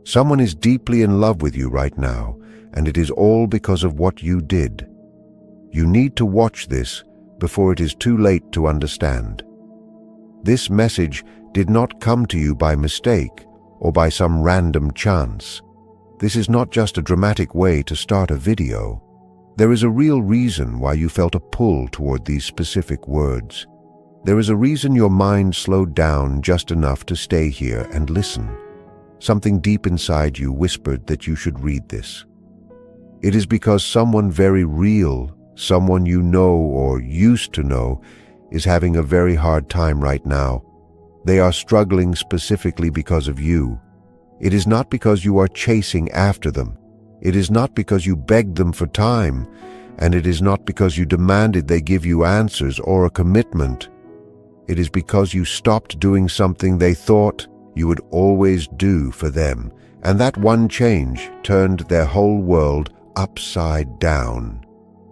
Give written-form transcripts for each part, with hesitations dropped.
Someone is deeply in love with you right now, and it is all because of what you did. You need to watch this before it is too late to understand. This message did not come to you by mistake or by some random chance. This is not just a dramatic way to start a video. There is a real reason why you felt a pull toward these specific words. There is a reason your mind slowed down just enough to stay here and listen. Something deep inside you whispered that you should read this. It is because someone very real, someone you know or used to know, is having a very hard time right now. They are struggling specifically because of you. It is not because you are chasing after them. It is not because you begged them for time, and it is not because you demanded they give you answers or a commitment. It is because you stopped doing something they thought you would always do for them, and that one change turned their whole world upside down.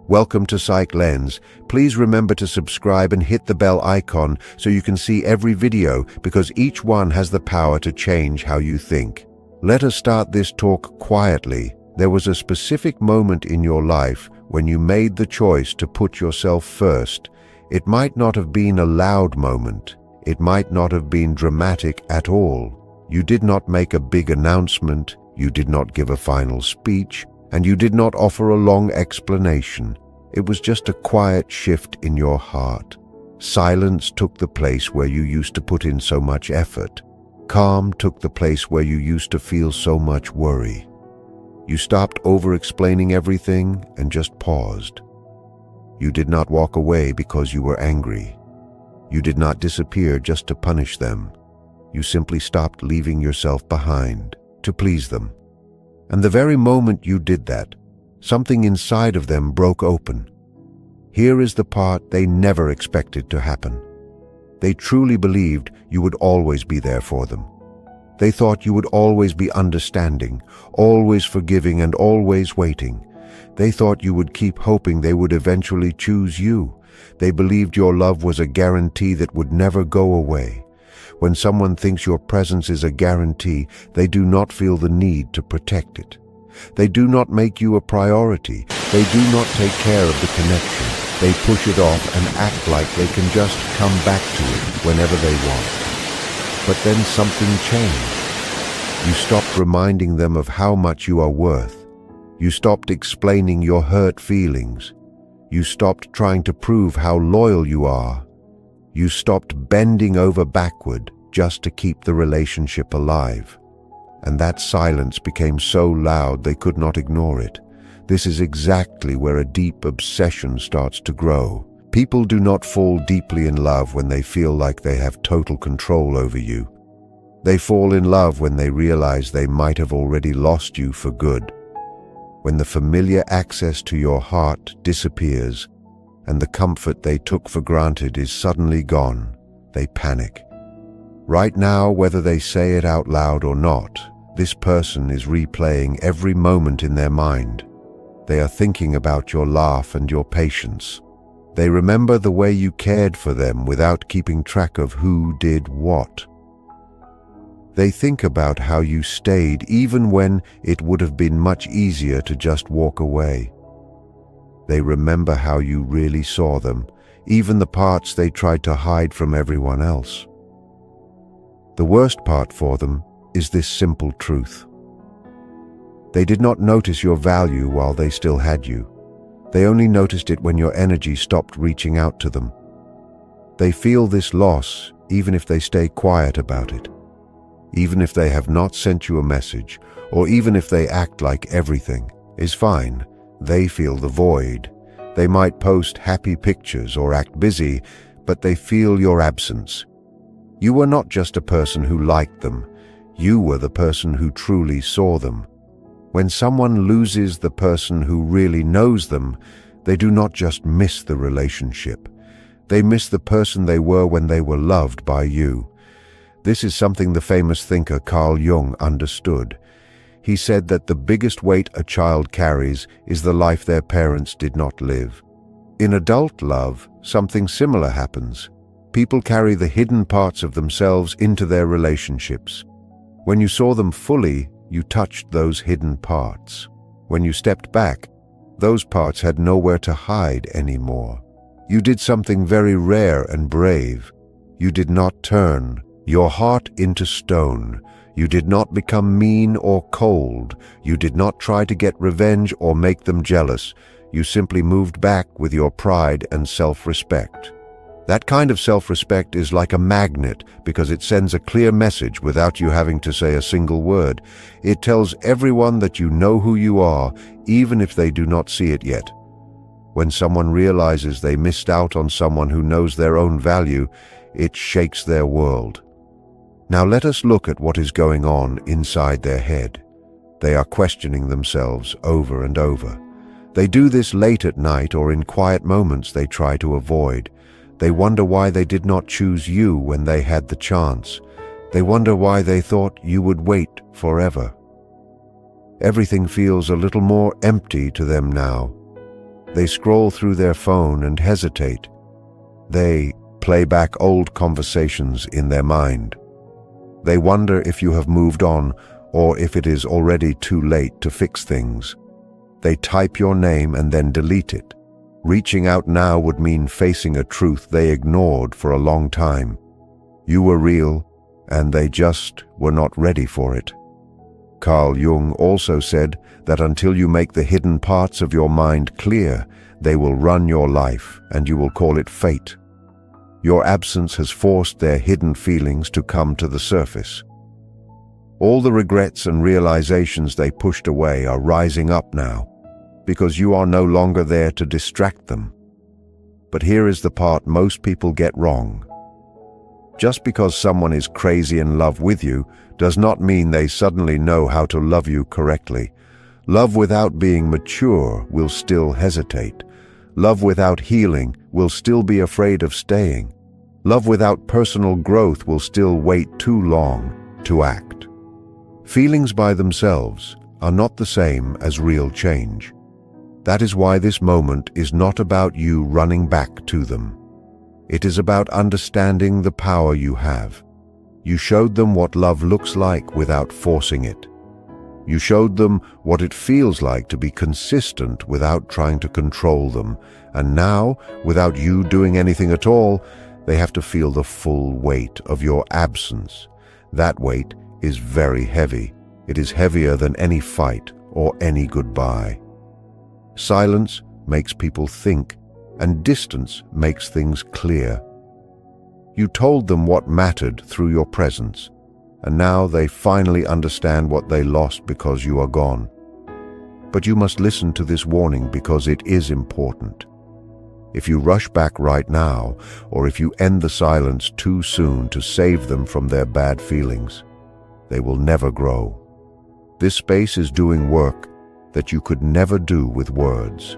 Welcome to Psych Lens. Please remember to subscribe and hit the bell icon so you can see every video, because each one has the power to change how you think. Let us start this talk quietly. There was a specific moment in your life when you made the choice to put yourself first. It might not have been a loud moment. It might not have been dramatic at all. You did not make a big announcement. You did not give a final speech. And you did not offer a long explanation. It was just a quiet shift in your heart. Silence took the place where you used to put in so much effort. Calm took the place where you used to feel so much worry. You stopped over-explaining everything and just paused. You did not walk away because you were angry. You did not disappear just to punish them. You simply stopped leaving yourself behind to please them. And the very moment you did that, something inside of them broke open. Here is the part they never expected to happen. They truly believed you would always be there for them. They thought you would always be understanding, always forgiving, and always waiting. They thought you would keep hoping they would eventually choose you. They believed your love was a guarantee that would never go away. When someone thinks your presence is a guarantee, they do not feel the need to protect it. They do not make you a priority. They do not take care of the connection. They push it off and act like they can just come back to it whenever they want. But then something changed. You stopped reminding them of how much you are worth. You stopped explaining your hurt feelings. You stopped trying to prove how loyal you are. You stopped bending over backward just to keep the relationship alive. And that silence became so loud they could not ignore it. This is exactly where a deep obsession starts to grow. People do not fall deeply in love when they feel like they have total control over you. They fall in love when they realize they might have already lost you for good. When the familiar access to your heart disappears, and the comfort they took for granted is suddenly gone, they panic. Right now, whether they say it out loud or not, this person is replaying every moment in their mind. They are thinking about your laugh and your patience. They remember the way you cared for them without keeping track of who did what. They think about how you stayed even when it would have been much easier to just walk away. They remember how you really saw them, even the parts they tried to hide from everyone else. The worst part for them is this simple truth. They did not notice your value while they still had you. They only noticed it when your energy stopped reaching out to them. They feel this loss even if they stay quiet about it. Even if they have not sent you a message, or even if they act like everything is fine, they feel the void. They might post happy pictures or act busy, but they feel your absence. You were not just a person who liked them. You were the person who truly saw them. When someone loses the person who really knows them, they do not just miss the relationship. They miss the person they were when they were loved by you. This is something the famous thinker Carl Jung understood. He said that the biggest weight a child carries is the life their parents did not live. In adult love, something similar happens. People carry the hidden parts of themselves into their relationships. When you saw them fully, you touched those hidden parts. When you stepped back, those parts had nowhere to hide anymore. You did something very rare and brave. You did not turn your heart into stone. You did not become mean or cold. You did not try to get revenge or make them jealous. You simply moved back with your pride and self-respect. That kind of self-respect is like a magnet because it sends a clear message without you having to say a single word. It tells everyone that you know who you are, even if they do not see it yet. When someone realizes they missed out on someone who knows their own value, it shakes their world. Now let us look at what is going on inside their head. They are questioning themselves over and over. They do this late at night or in quiet moments they try to avoid. They wonder why they did not choose you when they had the chance. They wonder why they thought you would wait forever. Everything feels a little more empty to them now. They scroll through their phone and hesitate. They play back old conversations in their mind. They wonder if you have moved on or if it is already too late to fix things. They type your name and then delete it. Reaching out now would mean facing a truth they ignored for a long time. You were real, and they just were not ready for it. Carl Jung also said that until you make the hidden parts of your mind clear, they will run your life, and you will call it fate. Your absence has forced their hidden feelings to come to the surface. All the regrets and realizations they pushed away are rising up now, because you are no longer there to distract them. But here is the part most people get wrong. Just because someone is crazy in love with you does not mean they suddenly know how to love you correctly. Love without being mature will still hesitate. Love without healing will still be afraid of staying. Love without personal growth will still wait too long to act. Feelings by themselves are not the same as real change. That is why this moment is not about you running back to them. It is about understanding the power you have. You showed them what love looks like without forcing it. You showed them what it feels like to be consistent without trying to control them. And now, without you doing anything at all, they have to feel the full weight of your absence. That weight is very heavy. It is heavier than any fight or any goodbye. Silence makes people think, and distance makes things clear. You told them what mattered through your presence, and now they finally understand what they lost because you are gone. But you must listen to this warning because it is important. If you rush back right now, or if you end the silence too soon to save them from their bad feelings, they will never grow. This space is doing work that you could never do with words.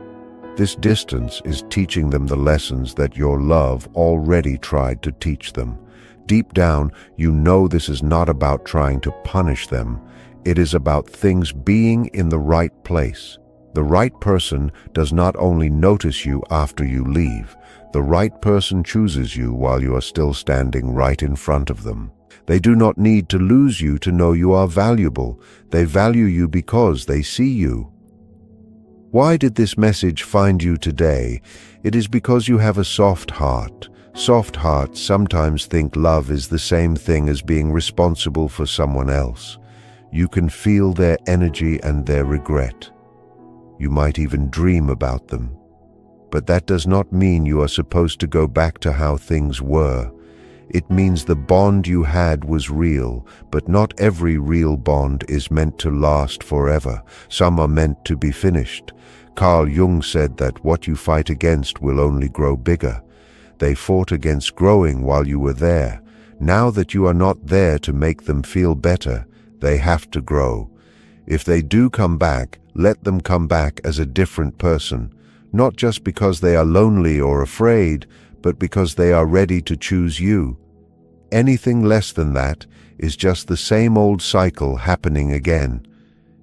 This distance is teaching them the lessons that your love already tried to teach them. Deep down, you know this is not about trying to punish them. It is about things being in the right place. The right person does not only notice you after you leave. The right person chooses you while you are still standing right in front of them. They do not need to lose you to know you are valuable. They value you because they see you. Why did this message find you today? It is because you have a soft heart. Soft hearts sometimes think love is the same thing as being responsible for someone else. You can feel their energy and their regret. You might even dream about them. But that does not mean you are supposed to go back to how things were. It means the bond you had was real, but not every real bond is meant to last forever. Some are meant to be finished. Carl Jung said that what you fight against will only grow bigger. They fought against growing while you were there. Now that you are not there to make them feel better, they have to grow. If they do come back, let them come back as a different person, not just because they are lonely or afraid, but because they are ready to choose you. Anything less than that is just the same old cycle happening again.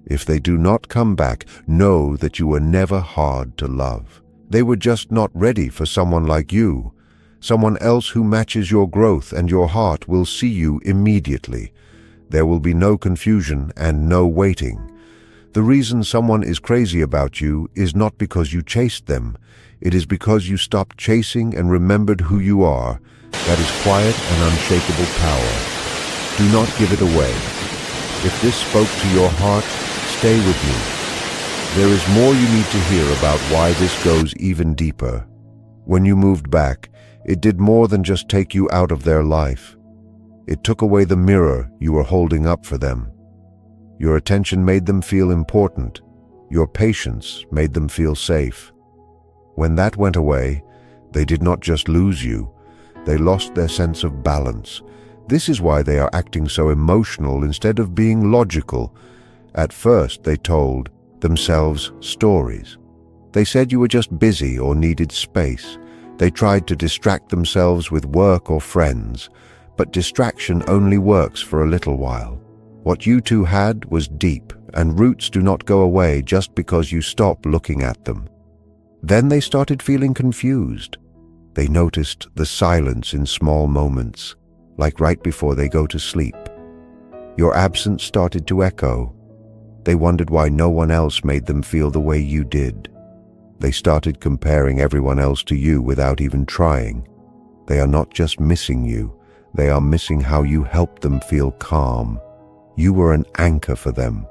If they do not come back, know that you were never hard to love. They were just not ready for someone like you. Someone else who matches your growth and your heart will see you immediately. There will be no confusion and no waiting. The reason someone is crazy about you is not because you chased them. It is because you stopped chasing and remembered who you are. That is quiet and unshakable power. Do not give it away. If this spoke to your heart, stay with me. There is more you need to hear about why this goes even deeper. When you moved back, it did more than just take you out of their life. It took away the mirror you were holding up for them. Your attention made them feel important. Your patience made them feel safe. When that went away, they did not just lose you, they lost their sense of balance. This is why they are acting so emotional instead of being logical. At first, they told themselves stories. They said you were just busy or needed space. They tried to distract themselves with work or friends, but distraction only works for a little while. What you two had was deep, and roots do not go away just because you stop looking at them. Then they started feeling confused. They noticed the silence in small moments, like right before they go to sleep. Your absence started to echo. They wondered why no one else made them feel the way you did. They started comparing everyone else to you without even trying. They are not just missing you, they are missing how you helped them feel calm. You were an anchor for them.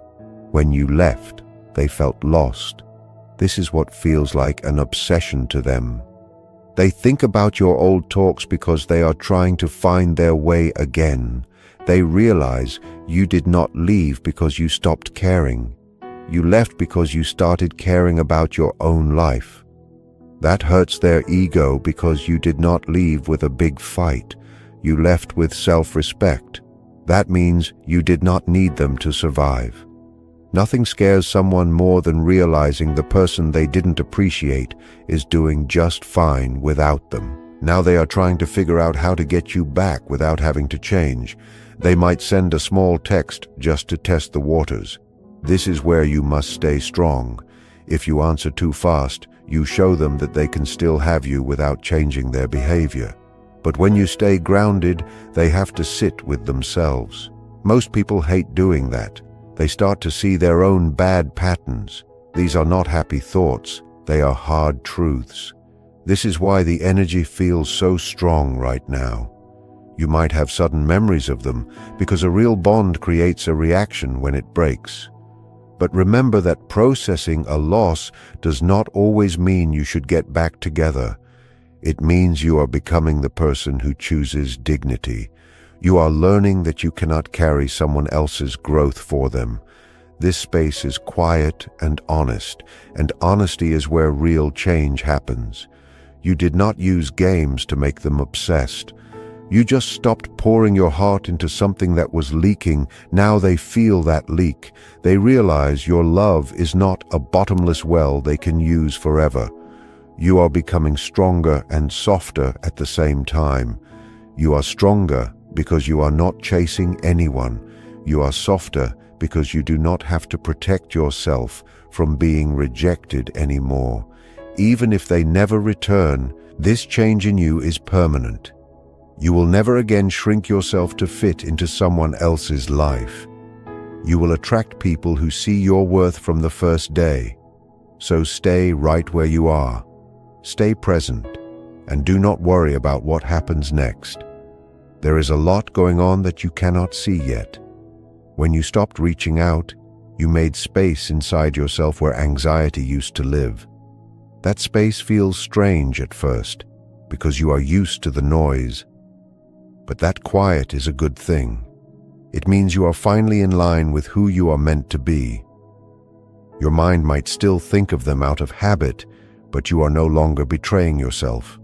When you left, they felt lost. This is what feels like an obsession to them. They think about your old talks because they are trying to find their way again. They realize you did not leave because you stopped caring. You left because you started caring about your own life. That hurts their ego because you did not leave with a big fight. You left with self-respect. That means you did not need them to survive. Nothing scares someone more than realizing the person they didn't appreciate is doing just fine without them. Now they are trying to figure out how to get you back without having to change. They might send a small text just to test the waters. This is where you must stay strong. If you answer too fast, you show them that they can still have you without changing their behavior. But when you stay grounded, they have to sit with themselves. Most people hate doing that. They start to see their own bad patterns. These are not happy thoughts, they are hard truths. This is why the energy feels so strong right now. You might have sudden memories of them because a real bond creates a reaction when it breaks. But remember that processing a loss does not always mean you should get back together. It means you are becoming the person who chooses dignity. You are learning that you cannot carry someone else's growth for them. This space is quiet and honesty is where real change happens. You did not use games to make them obsessed. You just stopped pouring your heart into something that was leaking. Now they feel that leak. They realize your love is not a bottomless well they can use forever. You are becoming stronger and softer at the same time. You are stronger because you are not chasing anyone. You are softer because you do not have to protect yourself from being rejected anymore. Even if they never return, this change in you is permanent. You will never again shrink yourself to fit into someone else's life. You will attract people who see your worth from the first day. So stay right where you are. Stay present, and do not worry about what happens next. There is a lot going on that you cannot see yet. When you stopped reaching out, you made space inside yourself where anxiety used to live. That space feels strange at first, because you are used to the noise. But that quiet is a good thing. It means you are finally in line with who you are meant to be. Your mind might still think of them out of habit, but you are no longer betraying yourself.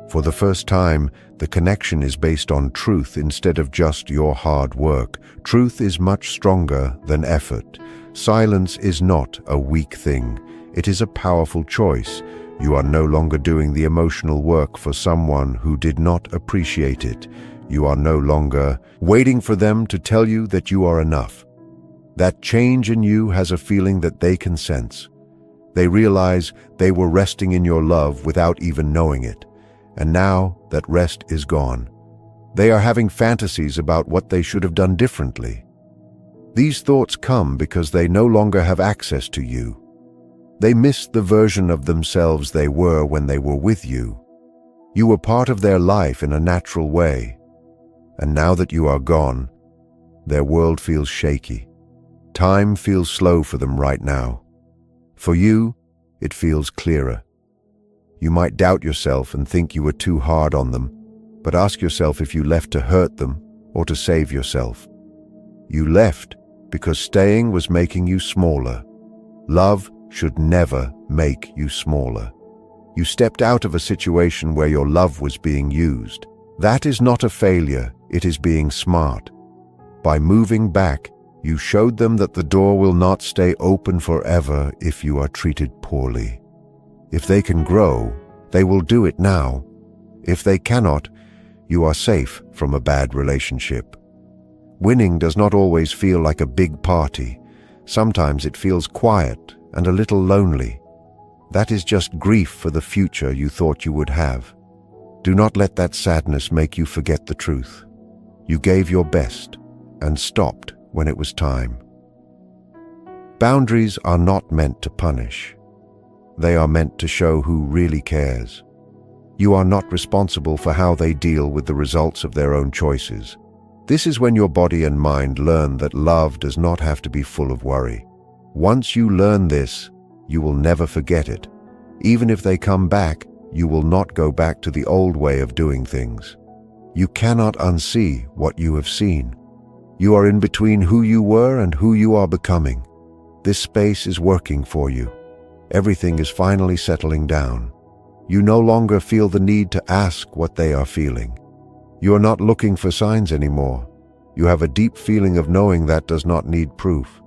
For the first time, the connection is based on truth instead of just your hard work. Truth is much stronger than effort. Silence is not a weak thing. It is a powerful choice. You are no longer doing the emotional work for someone who did not appreciate it. You are no longer waiting for them to tell you that you are enough. That change in you has a feeling that they can sense. They realize they were resting in your love without even knowing it. And now that rest is gone. They are having fantasies about what they should have done differently. These thoughts come because they no longer have access to you. They miss the version of themselves they were when they were with you. You were part of their life in a natural way. And now that you are gone, their world feels shaky. Time feels slow for them right now. For you, it feels clearer. You might doubt yourself and think you were too hard on them, but ask yourself if you left to hurt them or to save yourself. You left because staying was making you smaller. Love should never make you smaller. You stepped out of a situation where your love was being used. That is not a failure, it is being smart. By moving back, you showed them that the door will not stay open forever if you are treated poorly. If they can grow, they will do it now. If they cannot, you are safe from a bad relationship. Winning does not always feel like a big party. Sometimes it feels quiet and a little lonely. That is just grief for the future you thought you would have. Do not let that sadness make you forget the truth. You gave your best and stopped when it was time. Boundaries are not meant to punish. They are meant to show who really cares. You are not responsible for how they deal with the results of their own choices. This is when your body and mind learn that love does not have to be full of worry. Once you learn this, you will never forget it. Even if they come back, you will not go back to the old way of doing things. You cannot unsee what you have seen. You are in between who you were and who you are becoming. This space is working for you. Everything is finally settling down. You no longer feel the need to ask what they are feeling. You are not looking for signs anymore. You have a deep feeling of knowing that does not need proof.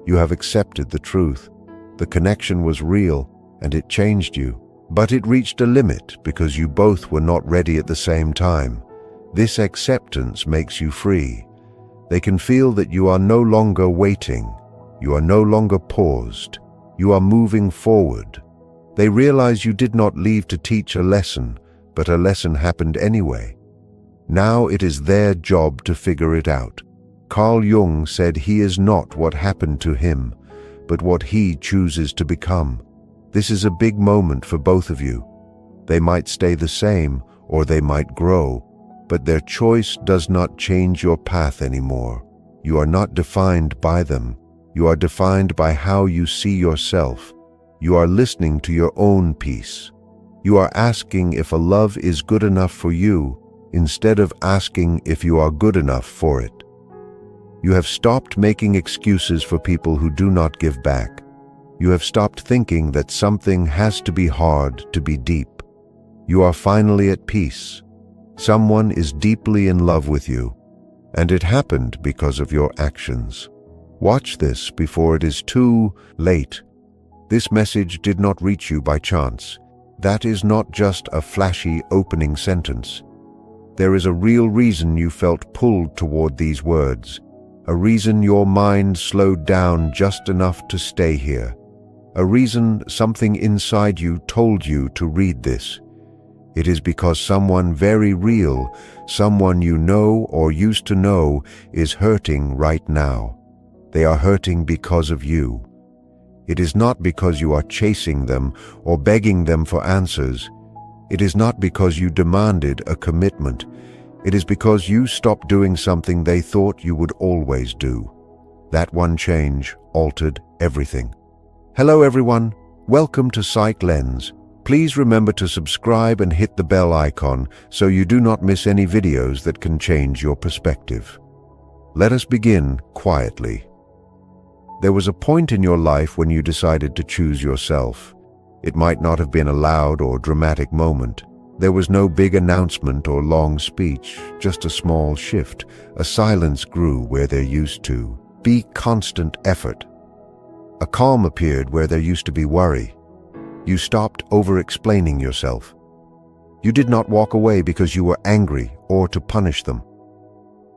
You have accepted the truth. The connection was real and it changed you, but it reached a limit because you both were not ready at the same time. This acceptance makes you free. They can feel that you are no longer waiting. You are no longer paused. You are moving forward. They realize you did not leave to teach a lesson, but a lesson happened anyway. Now it is their job to figure it out. Carl Jung said he is not what happened to him, but what he chooses to become. This is a big moment for both of you. They might stay the same or they might grow, but their choice does not change your path anymore. You are not defined by them. You are defined by how you see yourself. You are listening to your own peace. You are asking if a love is good enough for you instead of asking if you are good enough for it. You have stopped making excuses for people who do not give back. You have stopped thinking that something has to be hard to be deep. You are finally at peace. Someone is deeply in love with you, and it happened because of your actions. Watch this before it is too late. This message did not reach you by chance. That is not just a flashy opening sentence. There is a real reason you felt pulled toward these words, a reason your mind slowed down just enough to stay here, a reason something inside you told you to read this. It is because someone very real, someone you know or used to know, is hurting right now. They are hurting because of you. It is not because you are chasing them or begging them for answers. It is not because you demanded a commitment. It is because you stopped doing something they thought you would always do. That one change altered everything. Hello everyone, welcome to Psych Lens. Please remember to subscribe and hit the bell icon so you do not miss any videos that can change your perspective. Let us begin quietly. There was a point in your life when you decided to choose yourself. It might not have been a loud or dramatic moment. There was no big announcement or long speech, just a small shift. A silence grew where there used to be constant effort. A calm appeared where there used to be worry. You stopped over-explaining yourself. You did not walk away because you were angry or to punish them.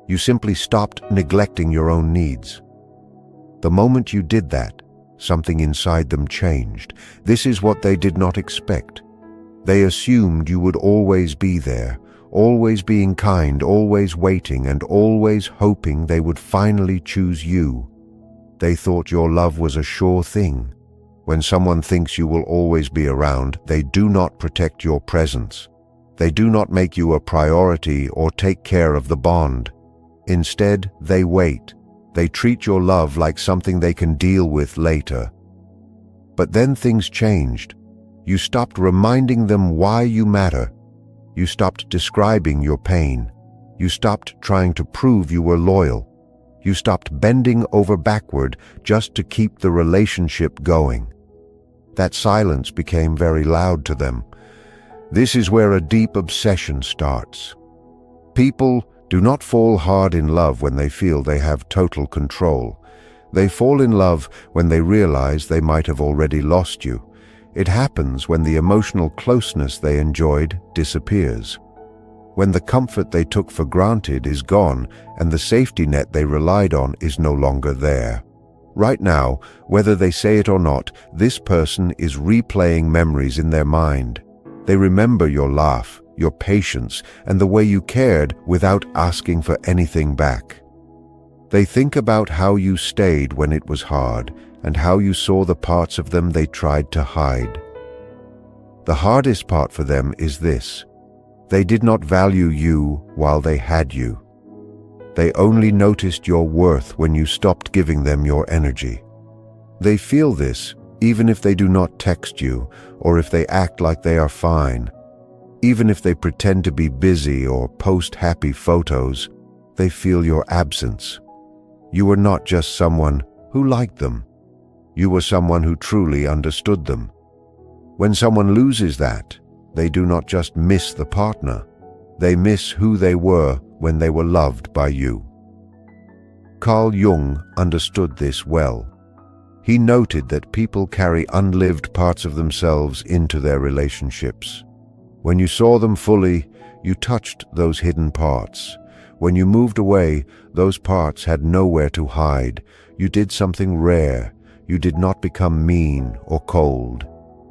You simply stopped neglecting your own needs. The moment you did that, something inside them changed. This is what they did not expect. They assumed you would always be there, always being kind, always waiting, and always hoping they would finally choose you. They thought your love was a sure thing. When someone thinks you will always be around, they do not protect your presence. They do not make you a priority or take care of the bond. Instead, they wait. They treat your love like something they can deal with later. But then things changed. You stopped reminding them why you matter. You stopped describing your pain. You stopped trying to prove you were loyal. You stopped bending over backward just to keep the relationship going. That silence became very loud to them. This is where a deep obsession starts. People do not fall hard in love when they feel they have total control. They fall in love when they realize they might have already lost you. It happens when the emotional closeness they enjoyed disappears. When the comfort they took for granted is gone and the safety net they relied on is no longer there. Right now, whether they say it or not, this person is replaying memories in their mind. They remember your laugh, your patience, and the way you cared without asking for anything back. They think about how you stayed when it was hard and how you saw the parts of them they tried to hide. The hardest part for them is this: they did not value you while they had you. They only noticed your worth when you stopped giving them your energy. They feel this even if they do not text you or if they act like they are fine. Even if they pretend to be busy or post happy photos, they feel your absence. You were not just someone who liked them. You were someone who truly understood them. When someone loses that, they do not just miss the partner. They miss who they were when they were loved by you. Carl Jung understood this well. He noted that people carry unlived parts of themselves into their relationships. When you saw them fully, you touched those hidden parts. When you moved away, those parts had nowhere to hide. You did something rare. You did not become mean or cold.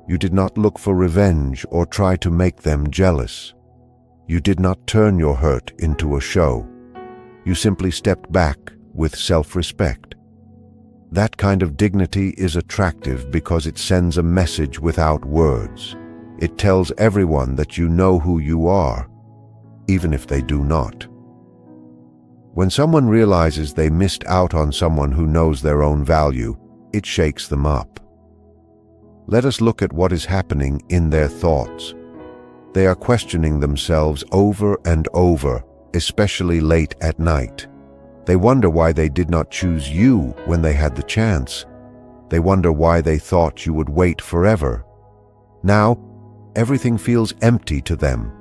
You did not look for revenge or try to make them jealous. You did not turn your hurt into a show. You simply stepped back with self-respect. That kind of dignity is attractive because it sends a message without words. It tells everyone that you know who you are, even if they do not. When someone realizes they missed out on someone who knows their own value, it shakes them up. Let us look at what is happening in their thoughts. They are questioning themselves over and over, especially late at night. They wonder why they did not choose you when they had the chance. They wonder why they thought you would wait forever. Now, everything feels empty to them.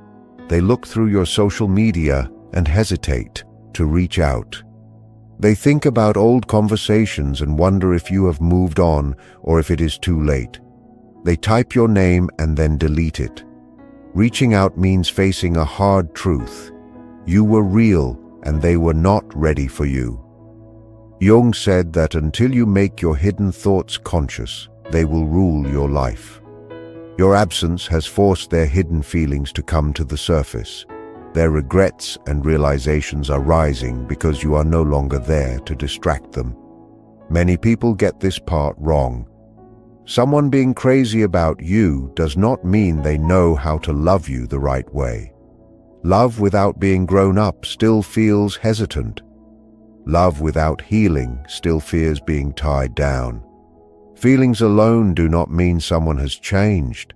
They look through your social media and hesitate to reach out. They think about old conversations and wonder if you have moved on or if it is too late. They type your name and then delete it. Reaching out means facing a hard truth. You were real and they were not ready for you. Jung said that until you make your hidden thoughts conscious, they will rule your life. Your absence has forced their hidden feelings to come to the surface. Their regrets and realizations are rising because you are no longer there to distract them. Many people get this part wrong. Someone being crazy about you does not mean they know how to love you the right way. Love without being grown up still feels hesitant. Love without healing still fears being tied down. Feelings alone do not mean someone has changed.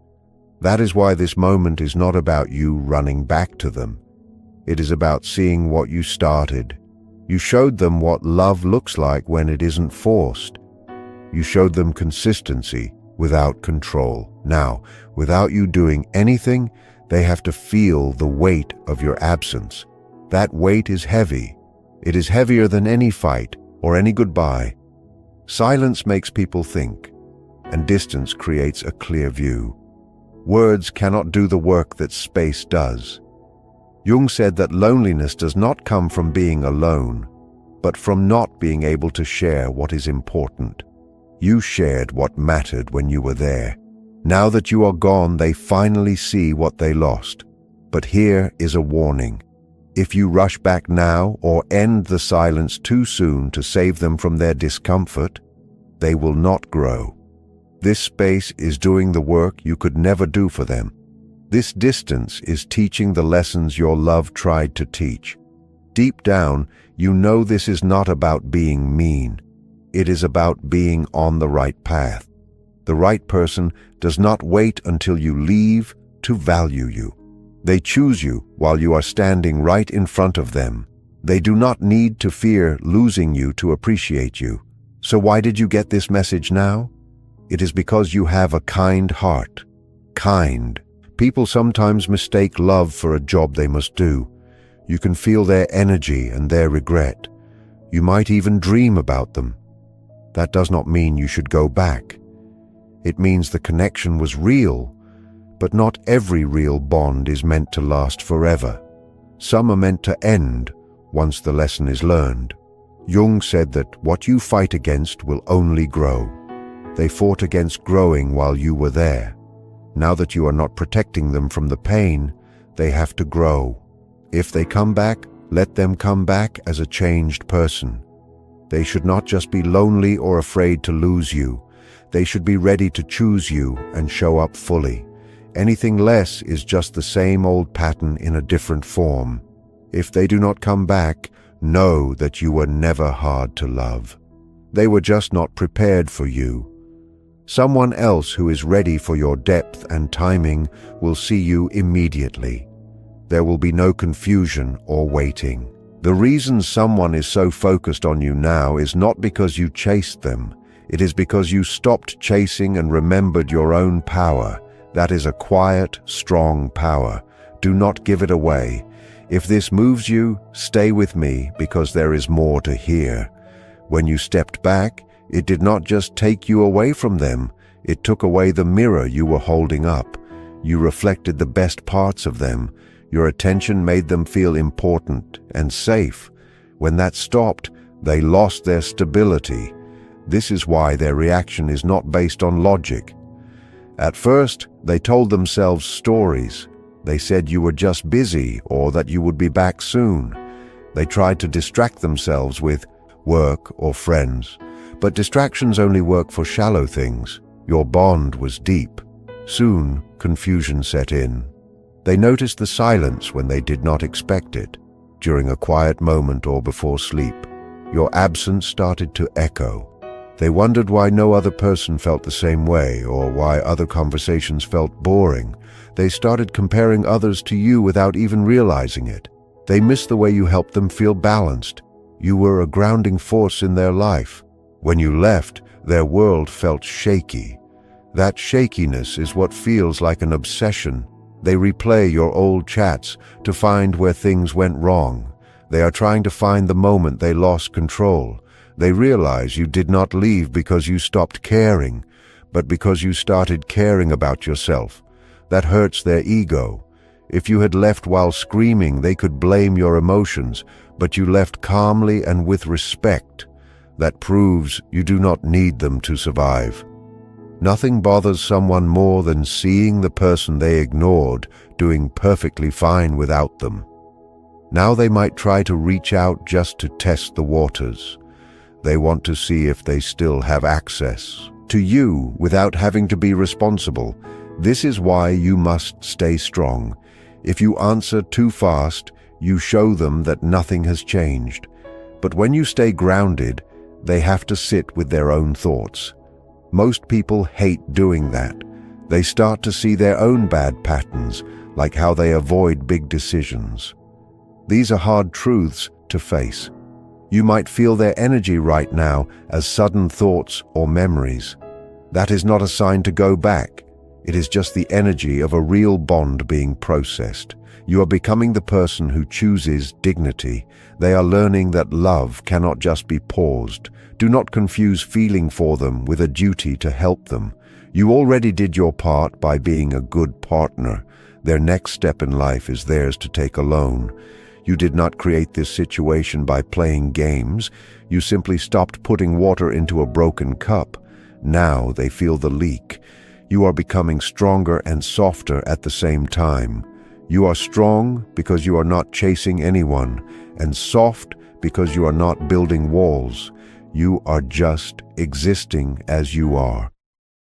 That is why this moment is not about you running back to them. It is about seeing what you started. You showed them what love looks like when it isn't forced. You showed them consistency without control. Now, without you doing anything, they have to feel the weight of your absence. That weight is heavy. It is heavier than any fight or any goodbye. Silence makes people think, and distance creates a clear view. Words cannot do the work that space does. Jung said that loneliness does not come from being alone, but from not being able to share what is important. You shared what mattered when you were there. Now that you are gone, they finally see what they lost. But here is a warning. If you rush back now or end the silence too soon to save them from their discomfort, they will not grow. This space is doing the work you could never do for them. This distance is teaching the lessons your love tried to teach. Deep down, you know this is not about being mean. It is about being on the right path. The right person does not wait until you leave to value you. They choose you while you are standing right in front of them. They do not need to fear losing you to appreciate you. So why did you get this message now? It is because you have a kind heart. Kind. People sometimes mistake love for a job they must do. You can feel their energy and their regret. You might even dream about them. That does not mean you should go back. It means the connection was real, but not every real bond is meant to last forever. Some are meant to end once the lesson is learned. Jung said that what you fight against will only grow. They fought against growing while you were there. Now that you are not protecting them from the pain, they have to grow. If they come back, let them come back as a changed person. They should not just be lonely or afraid to lose you. They should be ready to choose you and show up fully. Anything less is just the same old pattern in a different form. If they do not come back, know that you were never hard to love. They were just not prepared for you. Someone else who is ready for your depth and timing will see you immediately. There will be no confusion or waiting. The reason someone is so focused on you now is not because you chased them. It is because you stopped chasing and remembered your own power. That is a quiet, strong power. Do not give it away. If this moves you, stay with me because there is more to hear. When you stepped back, it did not just take you away from them. It took away the mirror you were holding up. You reflected the best parts of them. Your attention made them feel important and safe. When that stopped, they lost their stability. This is why their reaction is not based on logic. At first, they told themselves stories. They said you were just busy or that you would be back soon. They tried to distract themselves with work or friends. But distractions only work for shallow things. Your bond was deep. Soon, confusion set in. They noticed the silence when they did not expect it. During a quiet moment or before sleep, your absence started to echo. They wondered why no other person felt the same way or why other conversations felt boring. They started comparing others to you without even realizing it. They missed the way you helped them feel balanced. You were a grounding force in their life. When you left, their world felt shaky. That shakiness is what feels like an obsession. They replay your old chats to find where things went wrong. They are trying to find the moment they lost control. They realize you did not leave because you stopped caring, but because you started caring about yourself. That hurts their ego. If you had left while screaming, they could blame your emotions, but you left calmly and with respect. That proves you do not need them to survive. Nothing bothers someone more than seeing the person they ignored doing perfectly fine without them. Now they might try to reach out just to test the waters. They want to see if they still have access to you without having to be responsible. This is why you must stay strong. If you answer too fast, you show them that nothing has changed. But when you stay grounded, they have to sit with their own thoughts. Most people hate doing that. They start to see their own bad patterns, like how they avoid big decisions. These are hard truths to face. You might feel their energy right now as sudden thoughts or memories. That is not a sign to go back. It is just the energy of a real bond being processed. You are becoming the person who chooses dignity. They are learning that love cannot just be paused. Do not confuse feeling for them with a duty to help them. You already did your part by being a good partner. Their next step in life is theirs to take alone. You did not create this situation by playing games. You simply stopped putting water into a broken cup. Now they feel the leak. You are becoming stronger and softer at the same time. You are strong because you are not chasing anyone, and soft because you are not building walls. You are just existing as you are.